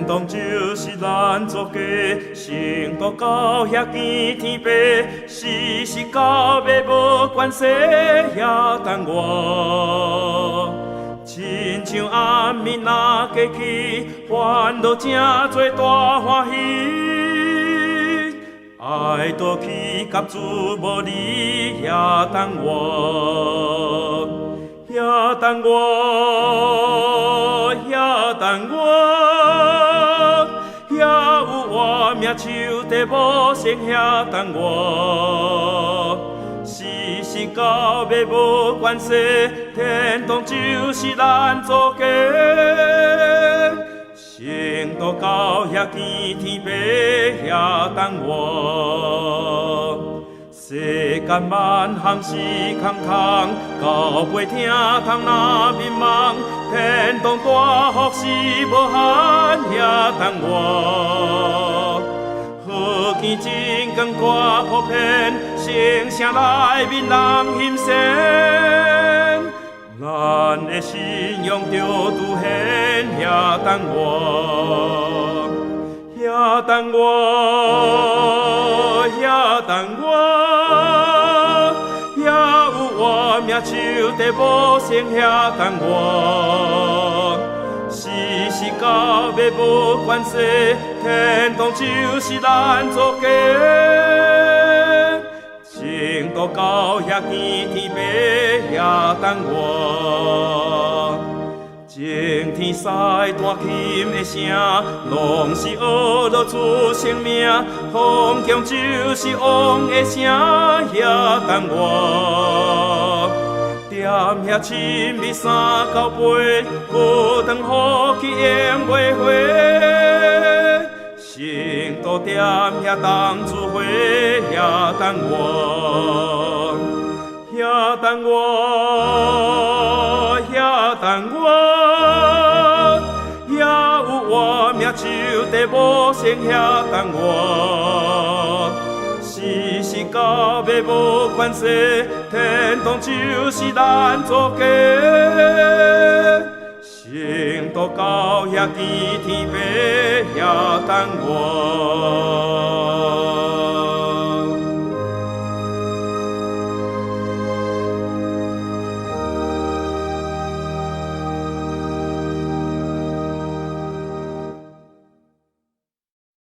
天堂就是咱作家，成都到遐见天白，时时到尾无关系也等我。亲像暗暝若过去，烦恼正做大欢喜。爱倒去甲主无你也等我，也等我，也等我，也有我命手在无声遐等我。时时到尾无关系，天堂就是咱作家。成都到遐见天白也等我。世间万项是空空，到尾听通那迷茫。天堂大福是无限也等我。好见真光大普遍，声声来面人欣赏。咱的信仰就拄现也等我，也等我，也等我，也有我命手在无声遐等我。时时到尾无关系，天堂就是咱作家。成都到遐见天白也等我，晴天赛大琴的声，拢是学落出生命。风强就是王的声也等我，踮遐深密3到8，不长雨去淹袂花。成都踮遐当主会也等我，也等我，也等我，也有我命手在无声遐等我。时时到尾无关系，天堂就是咱作家。成都到遐见天白也等我。